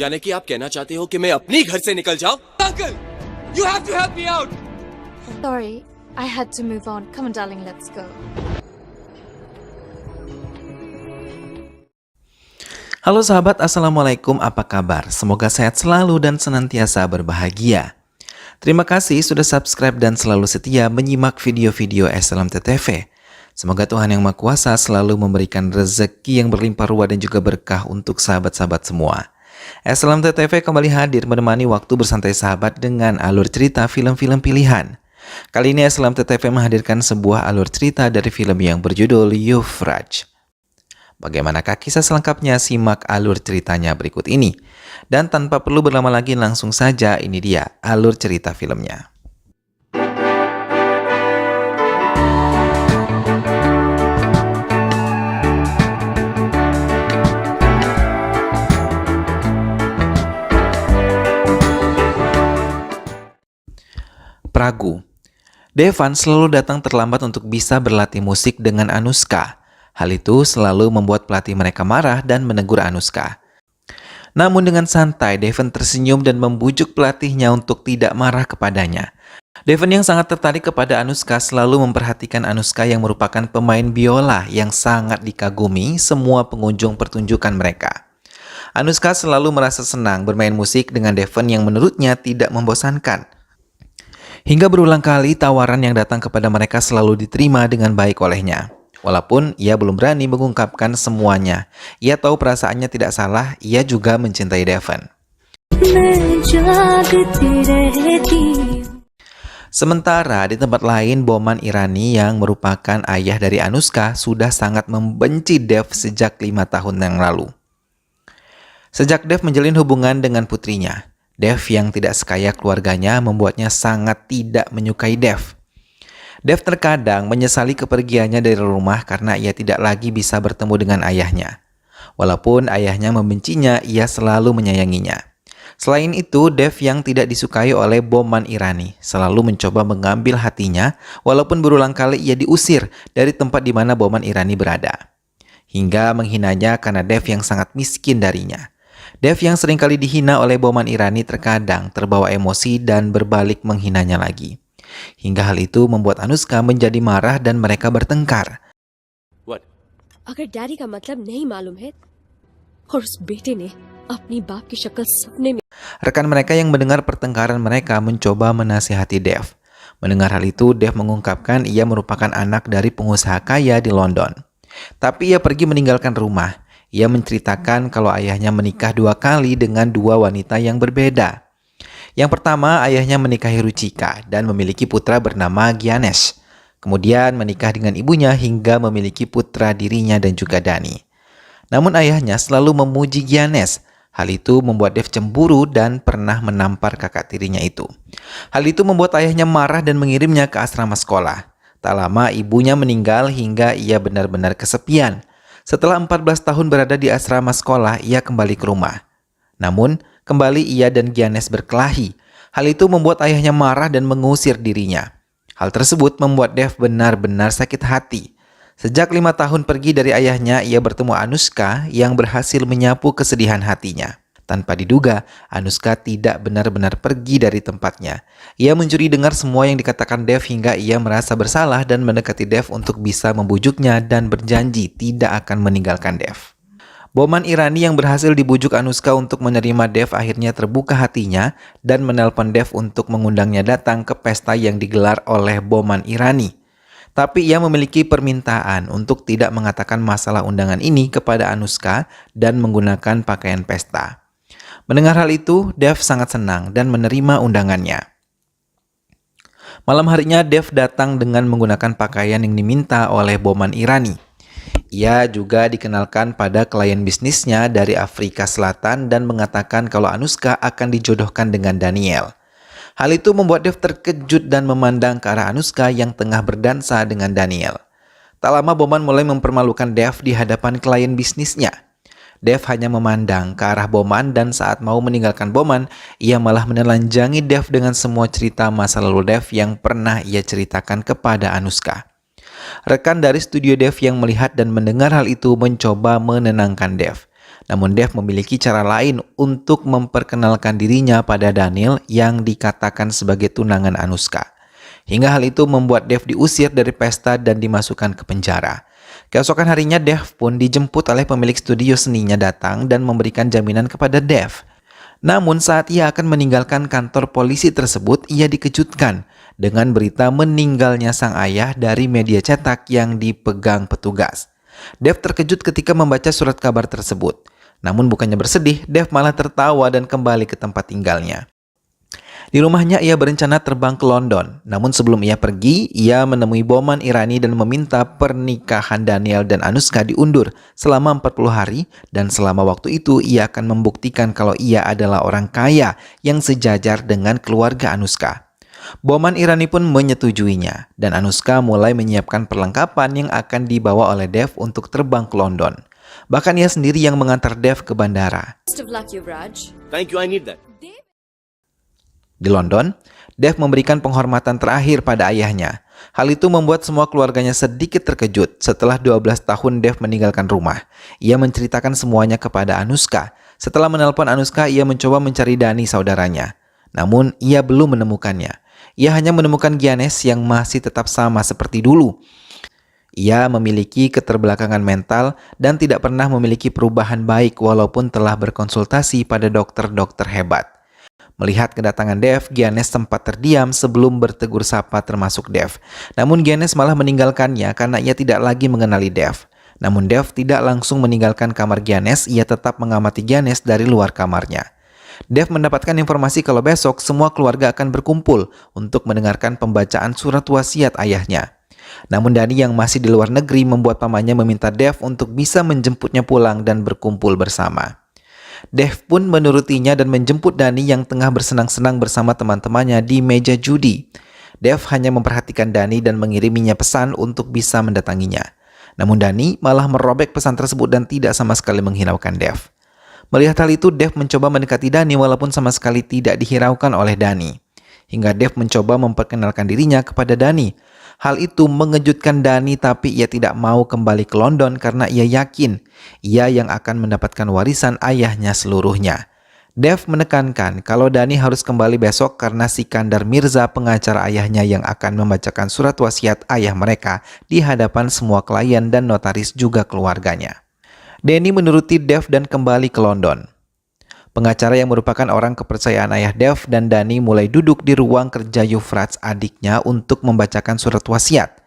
यानी कि आप कहना चाहते हो कि मैं अपनी घर से निकल जाऊं? Uncle, you have to help me out. Sorry, I had to move on. Come on, darling, let's go. Halo sahabat, Assalamualaikum, apa kabar? Semoga sehat selalu dan senantiasa berbahagia. Terima kasih sudah subscribe dan selalu setia menyimak video-video SLMT-TV. Semoga Tuhan Yang Maha Kuasa selalu memberikan rezeki yang berlimpah ruah dan juga berkah untuk sahabat-sahabat semua. SLMT-TV kembali hadir menemani waktu bersantai sahabat dengan alur cerita film-film pilihan. Kali ini SLMT-TV menghadirkan sebuah alur cerita dari film yang berjudul Yuvraj. Bagaimanakah kisah selengkapnya? Simak alur ceritanya berikut ini. Dan tanpa perlu berlama lagi, langsung saja ini dia alur cerita filmnya. Pragu. Devan selalu datang terlambat untuk bisa berlatih musik dengan Anushka. Hal itu selalu membuat pelatih mereka marah dan menegur Anushka. Namun dengan santai, Devan tersenyum dan membujuk pelatihnya untuk tidak marah kepadanya. Devan yang sangat tertarik kepada Anushka selalu memperhatikan Anushka yang merupakan pemain biola yang sangat dikagumi semua pengunjung pertunjukan mereka. Anushka selalu merasa senang bermain musik dengan Devan yang menurutnya tidak membosankan. Hingga berulang kali tawaran yang datang kepada mereka selalu diterima dengan baik olehnya. Walaupun ia belum berani mengungkapkan semuanya, ia tahu perasaannya tidak salah, ia juga mencintai Devan. Sementara di tempat lain, Boman Irani yang merupakan ayah dari Anushka sudah sangat membenci Dev sejak 5 tahun yang lalu. Sejak Dev menjalin hubungan dengan putrinya, Dev yang tidak sekaya keluarganya membuatnya sangat tidak menyukai Dev. Dev terkadang menyesali kepergiannya dari rumah karena ia tidak lagi bisa bertemu dengan ayahnya. Walaupun ayahnya membencinya, ia selalu menyayanginya. Selain itu, Dev yang tidak disukai oleh Boman Irani selalu mencoba mengambil hatinya, walaupun berulang kali ia diusir dari tempat di mana Boman Irani berada. Hingga menghinanya karena Dev yang sangat miskin darinya. Dev yang seringkali dihina oleh Boman Irani terkadang terbawa emosi dan berbalik menghinanya lagi. Hingga hal itu membuat Anushka menjadi marah dan mereka bertengkar. What? अगर डैडी का मतलब नहीं मालूम है और उस बेटे ने अपनी बाप की शक्ल सपने में. Rekan mereka yang mendengar pertengkaran mereka mencoba menasihati Dev. Mendengar hal itu, Dev mengungkapkan ia merupakan anak dari pengusaha kaya di London. Tapi ia pergi meninggalkan rumah. Ia menceritakan kalau ayahnya menikah 2 kali dengan 2 wanita yang berbeda. Yang pertama, ayahnya menikahi Ruchika dan memiliki putra bernama Gyanesh. Kemudian menikah dengan ibunya hingga memiliki putra dirinya dan juga Dani. Namun ayahnya selalu memuji Gyanesh. Hal itu membuat Dev cemburu dan pernah menampar kakak tirinya itu. Hal itu membuat ayahnya marah dan mengirimnya ke asrama sekolah. Tak lama ibunya meninggal hingga ia benar-benar kesepian. Setelah 14 tahun berada di asrama sekolah, ia kembali ke rumah. Namun, kembali ia dan Gyanesh berkelahi. Hal itu membuat ayahnya marah dan mengusir dirinya. Hal tersebut membuat Dev benar-benar sakit hati. Sejak 5 tahun pergi dari ayahnya, ia bertemu Anushka yang berhasil menyapu kesedihan hatinya. Tanpa diduga, Anushka tidak benar-benar pergi dari tempatnya. Ia mencuri dengar semua yang dikatakan Dev hingga ia merasa bersalah dan mendekati Dev untuk bisa membujuknya dan berjanji tidak akan meninggalkan Dev. Boman Irani yang berhasil dibujuk Anushka untuk menerima Dev akhirnya terbuka hatinya dan menelpon Dev untuk mengundangnya datang ke pesta yang digelar oleh Boman Irani. Tapi ia memiliki permintaan untuk tidak mengatakan masalah undangan ini kepada Anushka dan menggunakan pakaian pesta. Mendengar hal itu, Dev sangat senang dan menerima undangannya. Malam harinya, Dev datang dengan menggunakan pakaian yang diminta oleh Boman Irani. Ia juga dikenalkan pada klien bisnisnya dari Afrika Selatan dan mengatakan kalau Anushka akan dijodohkan dengan Daniel. Hal itu membuat Dev terkejut dan memandang ke arah Anushka yang tengah berdansa dengan Daniel. Tak lama Boman mulai mempermalukan Dev di hadapan klien bisnisnya. Dev hanya memandang ke arah Bowman dan saat mau meninggalkan Bowman, ia malah menelanjangi Dev dengan semua cerita masa lalu Dev yang pernah ia ceritakan kepada Anushka. Rekan dari studio Dev yang melihat dan mendengar hal itu mencoba menenangkan Dev. Namun Dev memiliki cara lain untuk memperkenalkan dirinya pada Daniel yang dikatakan sebagai tunangan Anushka. Hingga hal itu membuat Dev diusir dari pesta dan dimasukkan ke penjara. Keesokan harinya Dev pun dijemput oleh pemilik studio seninya datang dan memberikan jaminan kepada Dev. Namun saat ia akan meninggalkan kantor polisi tersebut, ia dikejutkan dengan berita meninggalnya sang ayah dari media cetak yang dipegang petugas. Dev terkejut ketika membaca surat kabar tersebut. Namun bukannya bersedih, Dev malah tertawa dan kembali ke tempat tinggalnya. Di rumahnya ia berencana terbang ke London. Namun sebelum ia pergi, ia menemui Boman Irani dan meminta pernikahan Daniel dan Anushka diundur selama 40 hari dan selama waktu itu ia akan membuktikan kalau ia adalah orang kaya yang sejajar dengan keluarga Anushka. Boman Irani pun menyetujuinya dan Anushka mulai menyiapkan perlengkapan yang akan dibawa oleh Dev untuk terbang ke London. Bahkan ia sendiri yang mengantar Dev ke bandara. Best of luck, Yuvraj. Thank you, I need that. Di London, Dev memberikan penghormatan terakhir pada ayahnya. Hal itu membuat semua keluarganya sedikit terkejut. Setelah 12 tahun Dev meninggalkan rumah, ia menceritakan semuanya kepada Anushka. Setelah menelpon Anushka, ia mencoba mencari Dani saudaranya. Namun, ia belum menemukannya. Ia hanya menemukan Giannis yang masih tetap sama seperti dulu. Ia memiliki keterbelakangan mental dan tidak pernah memiliki perubahan baik walaupun telah berkonsultasi pada dokter-dokter hebat. Melihat kedatangan Dev, Giannis sempat terdiam sebelum bertegur sapa termasuk Dev. Namun Giannis malah meninggalkannya karena ia tidak lagi mengenali Dev. Namun Dev tidak langsung meninggalkan kamar Giannis, ia tetap mengamati Giannis dari luar kamarnya. Dev mendapatkan informasi kalau besok semua keluarga akan berkumpul untuk mendengarkan pembacaan surat wasiat ayahnya. Namun Dani yang masih di luar negeri membuat pamannya meminta Dev untuk bisa menjemputnya pulang dan berkumpul bersama. Dev pun menurutinya dan menjemput Dani yang tengah bersenang-senang bersama teman-temannya di meja judi. Dev hanya memperhatikan Dani dan mengiriminya pesan untuk bisa mendatanginya. Namun Dani malah merobek pesan tersebut dan tidak sama sekali menghiraukan Dev. Melihat hal itu, Dev mencoba mendekati Dani walaupun sama sekali tidak dihiraukan oleh Dani. Hingga Dev mencoba memperkenalkan dirinya kepada Dani. Hal itu mengejutkan Dani, tapi ia tidak mau kembali ke London karena ia yakin ia yang akan mendapatkan warisan ayahnya seluruhnya. Dev menekankan kalau Dani harus kembali besok karena Sikandar Mirza, pengacara ayahnya yang akan membacakan surat wasiat ayah mereka di hadapan semua klien dan notaris juga keluarganya. Dani menuruti Dev dan kembali ke London. Pengacara yang merupakan orang kepercayaan ayah Dev dan Dani mulai duduk di ruang kerja Yuvraj adiknya untuk membacakan surat wasiat.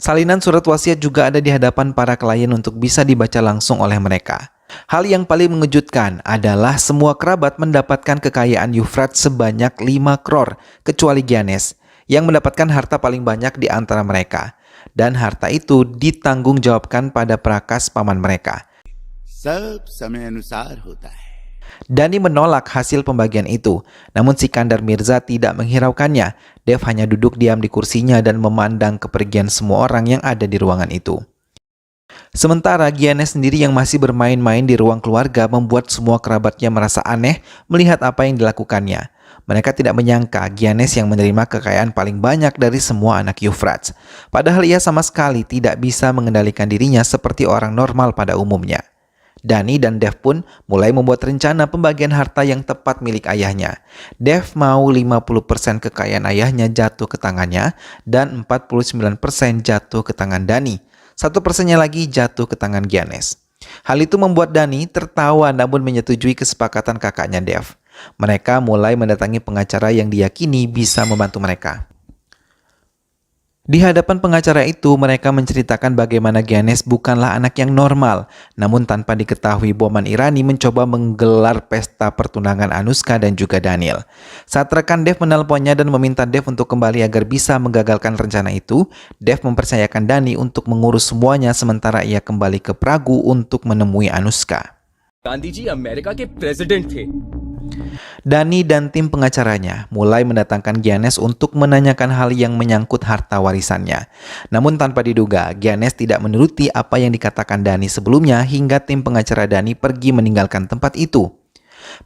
Salinan surat wasiat juga ada di hadapan para klien untuk bisa dibaca langsung oleh mereka. Hal yang paling mengejutkan adalah semua kerabat mendapatkan kekayaan Yuvraj sebanyak 5 crore kecuali Giannis yang mendapatkan harta paling banyak di antara mereka. Dan harta itu ditanggung jawabkan pada Prakas paman mereka. सब समय अनुसार होता है. Dani menolak hasil pembagian itu, namun Sikandar Mirza tidak menghiraukannya. Dev hanya duduk diam di kursinya dan memandang kepergian semua orang yang ada di ruangan itu. Sementara Giannis sendiri yang masih bermain-main di ruang keluarga membuat semua kerabatnya merasa aneh melihat apa yang dilakukannya. Mereka tidak menyangka Giannis yang menerima kekayaan paling banyak dari semua anak Yuvraj. Padahal ia sama sekali tidak bisa mengendalikan dirinya seperti orang normal pada umumnya. Dani dan Dev pun mulai membuat rencana pembagian harta yang tepat milik ayahnya. Dev mau 50% kekayaan ayahnya jatuh ke tangannya dan 49% jatuh ke tangan Dani. 1%-nya lagi jatuh ke tangan Giannis. Hal itu membuat Dani tertawa namun menyetujui kesepakatan kakaknya Dev. Mereka mulai mendatangi pengacara yang diyakini bisa membantu mereka. Di hadapan pengacara itu, mereka menceritakan bagaimana Giannis bukanlah anak yang normal. Namun tanpa diketahui, Boman Irani mencoba menggelar pesta pertunangan Anushka dan juga Daniel. Saat rekan Dev menelponnya dan meminta Dev untuk kembali agar bisa menggagalkan rencana itu, Dev mempercayakan Dani untuk mengurus semuanya sementara ia kembali ke Pragu untuk menemui Anushka. Gandhi ji America के president थे Dani dan tim pengacaranya mulai mendatangkan Giannis untuk menanyakan hal yang menyangkut harta warisannya. Namun tanpa diduga, Giannis tidak menuruti apa yang dikatakan Dani sebelumnya hingga tim pengacara Dani pergi meninggalkan tempat itu.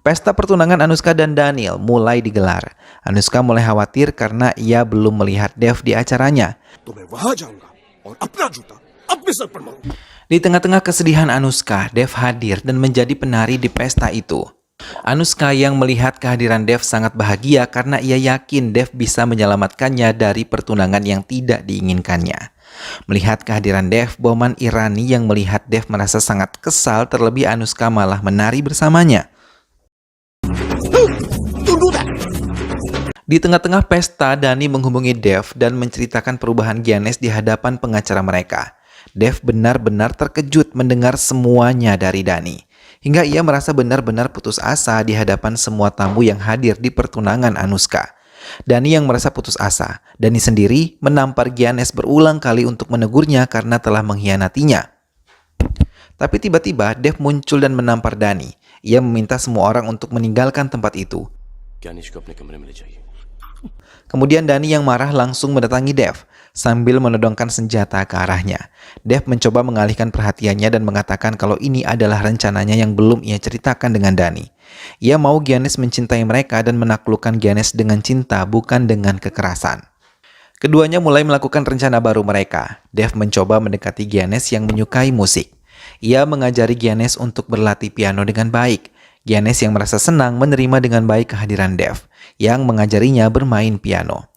Pesta pertunangan Anushka dan Daniel mulai digelar. Anushka mulai khawatir karena ia belum melihat Dev di acaranya. तो मैं वहां जाऊंगा और अपना जूता अपने सर पर मारूंगा. Di tengah-tengah kesedihan Anushka, Dev hadir dan menjadi penari di pesta itu. Anushka yang melihat kehadiran Dev sangat bahagia karena ia yakin Dev bisa menyelamatkannya dari pertunangan yang tidak diinginkannya. Melihat kehadiran Dev, Boman Irani yang melihat Dev merasa sangat kesal, terlebih Anushka malah menari bersamanya. Di tengah-tengah pesta, Dani menghubungi Dev dan menceritakan perubahan Giannis di hadapan pengacara mereka. Dev benar-benar terkejut mendengar semuanya dari Dani. Hingga ia merasa benar-benar putus asa di hadapan semua tamu yang hadir di pertunangan Anushka. Dani yang merasa putus asa. Dani sendiri menampar Giannis berulang kali untuk menegurnya karena telah mengkhianatinya. Tapi tiba-tiba Dev muncul dan menampar Dani. Ia meminta semua orang untuk meninggalkan tempat itu. Kemudian Dani yang marah langsung mendatangi Dev sambil menodongkan senjata ke arahnya. Dev mencoba mengalihkan perhatiannya dan mengatakan kalau ini adalah rencananya yang belum ia ceritakan dengan Dani. Ia mau Giannis mencintai mereka dan menaklukkan Giannis dengan cinta, bukan dengan kekerasan. Keduanya mulai melakukan rencana baru mereka. Dev mencoba mendekati Giannis yang menyukai musik. Ia mengajari Giannis untuk berlatih piano dengan baik. Giannis yang merasa senang menerima dengan baik kehadiran Dev yang mengajarinya bermain piano.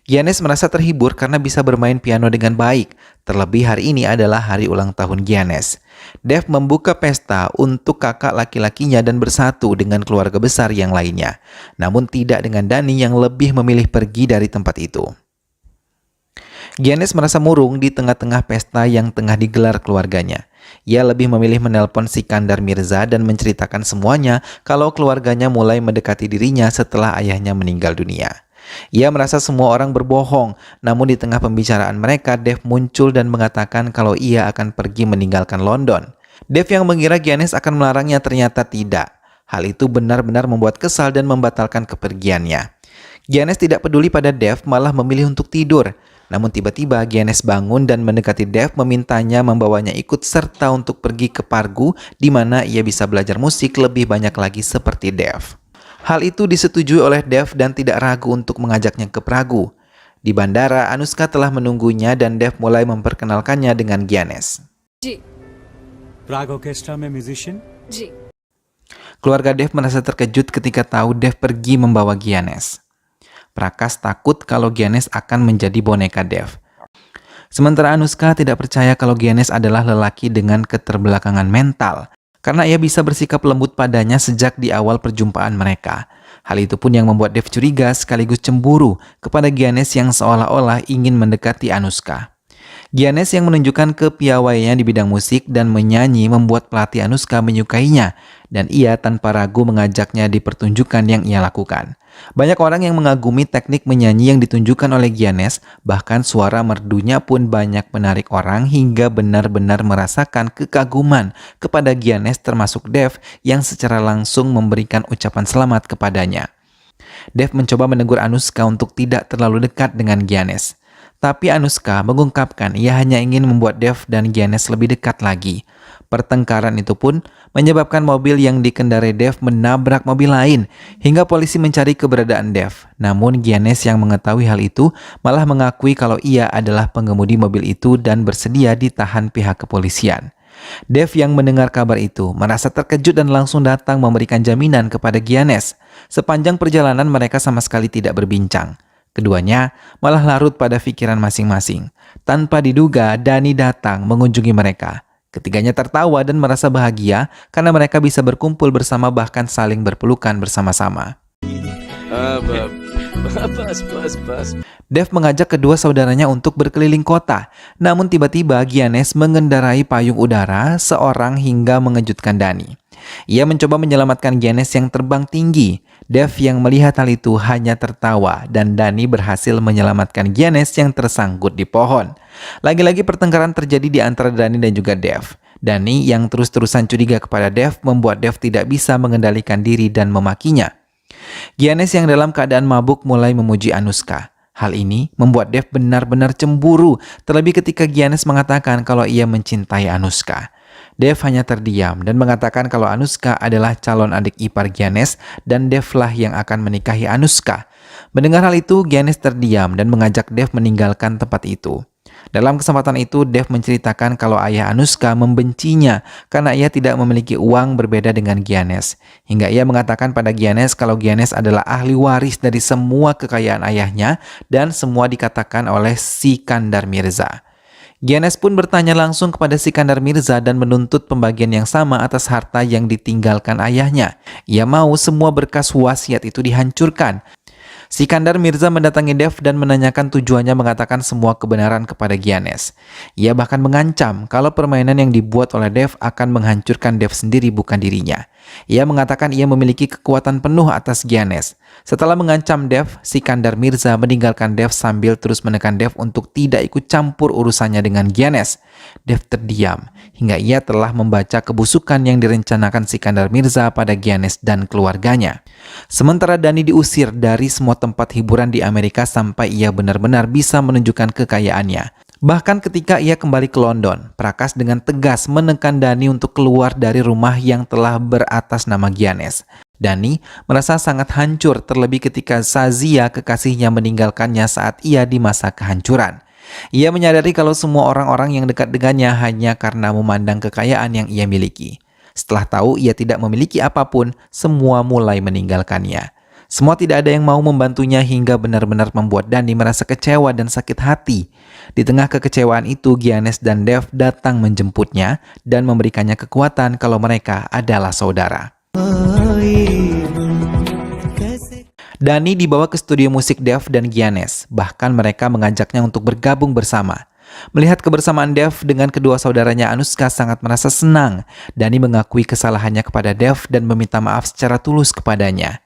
Giannis merasa terhibur karena bisa bermain piano dengan baik. Terlebih hari ini adalah hari ulang tahun Giannis. Dev membuka pesta untuk kakak laki-lakinya dan bersatu dengan keluarga besar yang lainnya. Namun tidak dengan Dani yang lebih memilih pergi dari tempat itu. Giannis merasa murung di tengah-tengah pesta yang tengah digelar keluarganya. Ia lebih memilih menelpon Sikandar Mirza dan menceritakan semuanya kalau keluarganya mulai mendekati dirinya setelah ayahnya meninggal dunia. Ia merasa semua orang berbohong, namun di tengah pembicaraan mereka, Dev muncul dan mengatakan kalau ia akan pergi meninggalkan London. Dev yang mengira Giannis akan melarangnya ternyata tidak. Hal itu benar-benar membuat kesal dan membatalkan kepergiannya. Giannis tidak peduli pada Dev, malah memilih untuk tidur. Namun tiba-tiba Giannis bangun dan mendekati Dev memintanya membawanya ikut serta untuk pergi ke Pargu di mana ia bisa belajar musik lebih banyak lagi seperti Dev. Hal itu disetujui oleh Dev dan tidak ragu untuk mengajaknya ke Pragu. Di bandara, Anushka telah menunggunya dan Dev mulai memperkenalkannya dengan Giannis. जी प्राग ऑर्केस्ट्रा में म्यूजिशियन जी Keluarga Dev merasa terkejut ketika tahu Dev pergi membawa Giannis. Prakas takut kalau Giannis akan menjadi boneka Dev. Sementara Anushka tidak percaya kalau Giannis adalah lelaki dengan keterbelakangan mental, karena ia bisa bersikap lembut padanya sejak di awal perjumpaan mereka. Hal itu pun yang membuat Dev curiga sekaligus cemburu kepada Giannis yang seolah-olah ingin mendekati Anushka. Giannis yang menunjukkan kepiawaiannya di bidang musik dan menyanyi membuat pelatih Anushka menyukainya, dan ia tanpa ragu mengajaknya di pertunjukan yang ia lakukan. Banyak orang yang mengagumi teknik menyanyi yang ditunjukkan oleh Giannis, bahkan suara merdunya pun banyak menarik orang hingga benar-benar merasakan kekaguman kepada Giannis, termasuk Dev yang secara langsung memberikan ucapan selamat kepadanya. Dev mencoba menegur Anushka untuk tidak terlalu dekat dengan Giannis. Tapi Anushka mengungkapkan ia hanya ingin membuat Dev dan Giannis lebih dekat lagi. Pertengkaran itu pun menyebabkan mobil yang dikendarai Dev menabrak mobil lain hingga polisi mencari keberadaan Dev. Namun Giannis yang mengetahui hal itu malah mengakui kalau ia adalah pengemudi mobil itu dan bersedia ditahan pihak kepolisian. Dev yang mendengar kabar itu merasa terkejut dan langsung datang memberikan jaminan kepada Giannis. Sepanjang perjalanan mereka sama sekali tidak berbincang. Keduanya malah larut pada pikiran masing-masing. Tanpa diduga, Dani datang mengunjungi mereka. Ketiganya tertawa dan merasa bahagia karena mereka bisa berkumpul bersama bahkan saling berpelukan bersama-sama. Dev mengajak kedua saudaranya untuk berkeliling kota. Namun tiba-tiba Giannis mengendarai payung udara seorang hingga mengejutkan Dani. Ia mencoba menyelamatkan Giannis yang terbang tinggi. Dev yang melihat hal itu hanya tertawa dan Dani berhasil menyelamatkan Giannis yang tersangkut di pohon. Lagi-lagi pertengkaran terjadi di antara Dani dan juga Dev. Dani yang terus-terusan curiga kepada Dev membuat Dev tidak bisa mengendalikan diri dan memakinya. Giannis yang dalam keadaan mabuk mulai memuji Anushka. Hal ini membuat Dev benar-benar cemburu, terlebih ketika Giannis mengatakan kalau ia mencintai Anushka. Dev hanya terdiam dan mengatakan kalau Anushka adalah calon adik ipar Giannis dan Dev lah yang akan menikahi Anushka. Mendengar hal itu, Giannis terdiam dan mengajak Dev meninggalkan tempat itu. Dalam kesempatan itu, Dev menceritakan kalau ayah Anushka membencinya karena ia tidak memiliki uang berbeda dengan Giannis. Hingga ia mengatakan pada Giannis kalau Giannis adalah ahli waris dari semua kekayaan ayahnya dan semua dikatakan oleh Sikandar Mirza. Giannis pun bertanya langsung kepada Sikandar Mirza dan menuntut pembagian yang sama atas harta yang ditinggalkan ayahnya. Ia mau semua berkas wasiat itu dihancurkan. Sikandar Mirza mendatangi Dev dan menanyakan tujuannya mengatakan semua kebenaran kepada Giannis. Ia bahkan mengancam kalau permainan yang dibuat oleh Dev akan menghancurkan Dev sendiri bukan dirinya. Ia mengatakan ia memiliki kekuatan penuh atas Giannis. Setelah mengancam Dev, Sikandar Mirza meninggalkan Dev sambil terus menekan Dev untuk tidak ikut campur urusannya dengan Giannis. Dev terdiam hingga ia telah membaca kebusukan yang direncanakan Sikandar Mirza pada Giannis dan keluarganya. Sementara Dhani diusir dari semua tempat hiburan di Amerika sampai ia benar-benar bisa menunjukkan kekayaannya. Bahkan ketika ia kembali ke London, Prakash dengan tegas menekan Dhani untuk keluar dari rumah yang telah beratas nama Giannis. Dhani merasa sangat hancur terlebih ketika Shazia kekasihnya meninggalkannya saat ia di masa kehancuran. Ia menyadari kalau semua orang-orang yang dekat dengannya hanya karena memandang kekayaan yang ia miliki. Setelah tahu ia tidak memiliki apapun, semua mulai meninggalkannya. Semua tidak ada yang mau membantunya hingga benar-benar membuat Dhani merasa kecewa dan sakit hati. Di tengah kekecewaan itu, Giannis dan Dev datang menjemputnya dan memberikannya kekuatan kalau mereka adalah saudara. Dhani dibawa ke studio musik Dev dan Giannis, bahkan mereka mengajaknya untuk bergabung bersama. Melihat kebersamaan Dev dengan kedua saudaranya, Anushka sangat merasa senang. Dhani mengakui kesalahannya kepada Dev dan meminta maaf secara tulus kepadanya.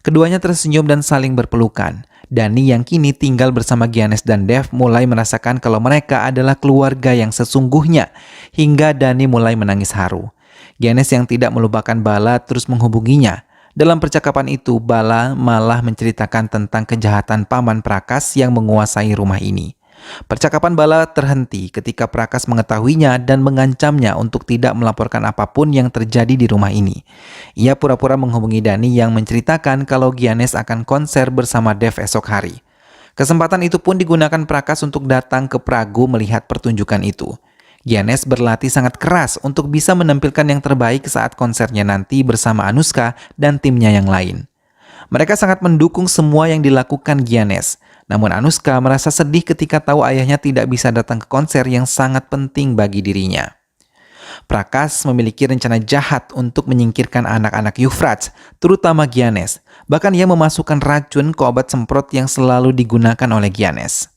Keduanya tersenyum dan saling berpelukan. Dhani yang kini tinggal bersama Giannis dan Dev mulai merasakan kalau mereka adalah keluarga yang sesungguhnya, hingga Dhani mulai menangis haru. Giannis yang tidak melupakan Bala terus menghubunginya. Dalam percakapan itu, Bala malah menceritakan tentang kejahatan paman Prakash yang menguasai rumah ini. Percakapan Bala terhenti ketika Prakash mengetahuinya dan mengancamnya untuk tidak melaporkan apapun yang terjadi di rumah ini. Ia pura-pura menghubungi Dhani yang menceritakan kalau Giannis akan konser bersama Dev esok hari. Kesempatan itu pun digunakan Prakash untuk datang ke Pragu melihat pertunjukan itu. Giannis berlatih sangat keras untuk bisa menampilkan yang terbaik saat konsernya nanti bersama Anushka dan timnya yang lain. Mereka sangat mendukung semua yang dilakukan Giannis. Namun Anushka merasa sedih ketika tahu ayahnya tidak bisa datang ke konser yang sangat penting bagi dirinya. Prakash memiliki rencana jahat untuk menyingkirkan anak-anak Yuvraj, terutama Giannis. Bahkan ia memasukkan racun ke obat semprot yang selalu digunakan oleh Giannis.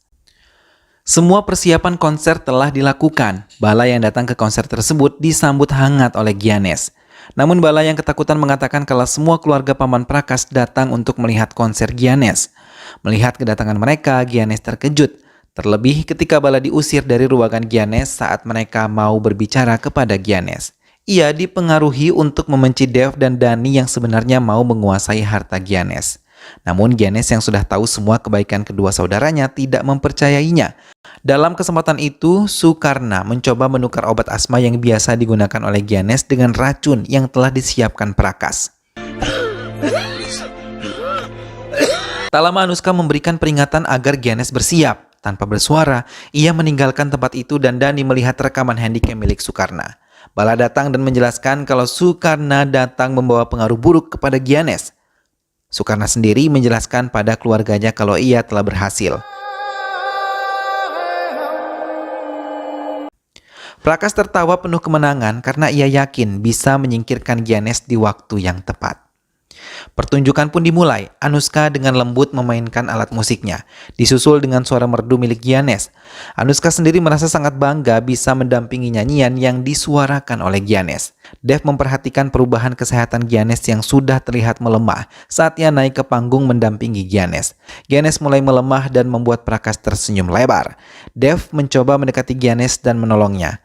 Semua persiapan konser telah dilakukan. Bala yang datang ke konser tersebut disambut hangat oleh Giannis. Namun Bala yang ketakutan mengatakan kalau semua keluarga paman Prakash datang untuk melihat konser Giannis. Melihat kedatangan mereka, Giannis terkejut. Terlebih ketika Bala diusir dari ruangan Giannis saat mereka mau berbicara kepada Giannis. Ia dipengaruhi untuk membenci Dev dan Dhani yang sebenarnya mau menguasai harta Giannis. Namun Giannis yang sudah tahu semua kebaikan kedua saudaranya tidak mempercayainya. Dalam kesempatan itu, Sukarna mencoba menukar obat asma yang biasa digunakan oleh Giannis dengan racun yang telah disiapkan Prakash. Tak lama Anushka memberikan peringatan agar Giannis bersiap. Tanpa bersuara, ia meninggalkan tempat itu dan Dhani melihat rekaman handicam milik Sukarna. Bala datang dan menjelaskan kalau Sukarna datang membawa pengaruh buruk kepada Giannis. Sukarna sendiri menjelaskan pada keluarganya kalau ia telah berhasil. Prakash tertawa penuh kemenangan karena ia yakin bisa menyingkirkan Giannis di waktu yang tepat. Pertunjukan pun dimulai. Anushka dengan lembut memainkan alat musiknya, disusul dengan suara merdu milik Giannis. Anushka sendiri merasa sangat bangga bisa mendampingi nyanyian yang disuarakan oleh Giannis. Dev memperhatikan perubahan kesehatan Giannis yang sudah terlihat melemah saat ia naik ke panggung mendampingi Giannis. Giannis mulai melemah dan membuat Prakash tersenyum lebar. Dev mencoba mendekati Giannis dan menolongnya.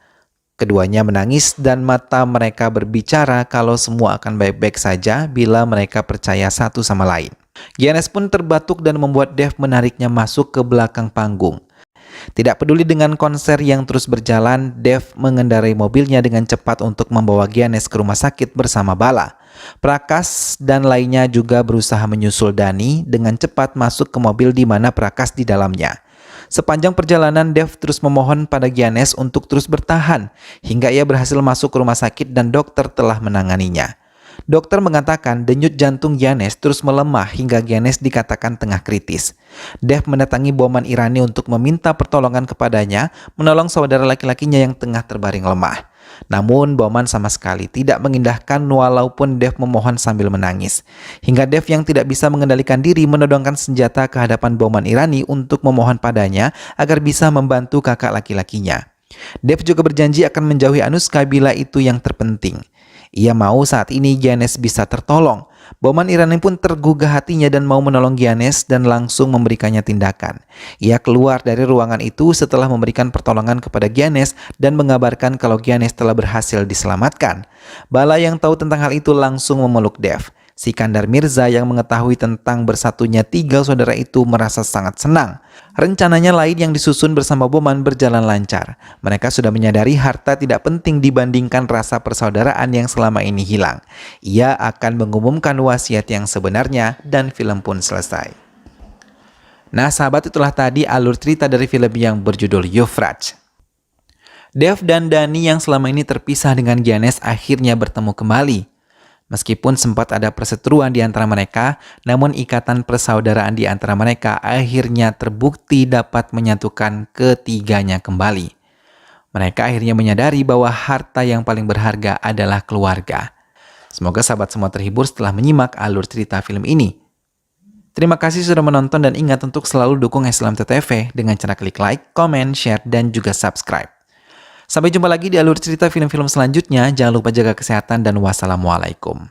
Keduanya menangis dan mata mereka berbicara kalau semua akan baik-baik saja bila mereka percaya satu sama lain. Giannis pun terbatuk dan membuat Dev menariknya masuk ke belakang panggung. Tidak peduli dengan konser yang terus berjalan, Dev mengendarai mobilnya dengan cepat untuk membawa Giannis ke rumah sakit bersama Bala. Prakas dan lainnya juga berusaha menyusul Dani dengan cepat masuk ke mobil di mana Prakas di dalamnya. Sepanjang perjalanan, Dev terus memohon pada Giannis untuk terus bertahan hingga ia berhasil masuk ke rumah sakit dan dokter telah menanganinya. Dokter mengatakan denyut jantung Giannis terus melemah hingga Giannis dikatakan tengah kritis. Dev mendatangi Boman Irani untuk meminta pertolongan kepadanya menolong saudara laki-lakinya yang tengah terbaring lemah. Namun Boman sama sekali tidak mengindahkan walaupun Dev memohon sambil menangis. Hingga Dev yang tidak bisa mengendalikan diri menodongkan senjata ke hadapan Boman Irani untuk memohon padanya agar bisa membantu kakak laki-lakinya. Dev juga berjanji akan menjauhi Anushka bila itu yang terpenting. Ia mau saat ini Giannis bisa tertolong. Boman Irani pun tergugah hatinya dan mau menolong Giannis dan langsung memberikannya tindakan. Ia keluar dari ruangan itu setelah memberikan pertolongan kepada Giannis dan mengabarkan kalau Giannis telah berhasil diselamatkan. Bala yang tahu tentang hal itu langsung memeluk Dev. Sikandar Mirza yang mengetahui tentang bersatunya tiga saudara itu merasa sangat senang. Rencananya lain yang disusun bersama Boman berjalan lancar. Mereka sudah menyadari harta tidak penting dibandingkan rasa persaudaraan yang selama ini hilang. Ia akan mengumumkan wasiat yang sebenarnya dan film pun selesai. Nah sahabat, itulah tadi alur cerita dari film yang berjudul Euphrates. Dev dan Dani yang selama ini terpisah dengan Giannis akhirnya bertemu kembali. Meskipun sempat ada perseteruan di antara mereka, namun ikatan persaudaraan di antara mereka akhirnya terbukti dapat menyatukan ketiganya kembali. Mereka akhirnya menyadari bahwa harta yang paling berharga adalah keluarga. Semoga sahabat semua terhibur setelah menyimak alur cerita film ini. Terima kasih sudah menonton dan ingat untuk selalu dukung Islam TTV dengan cara klik like, comment, share, dan juga subscribe. Sampai jumpa lagi di alur cerita film-film selanjutnya. Jangan lupa jaga kesehatan dan wassalamualaikum.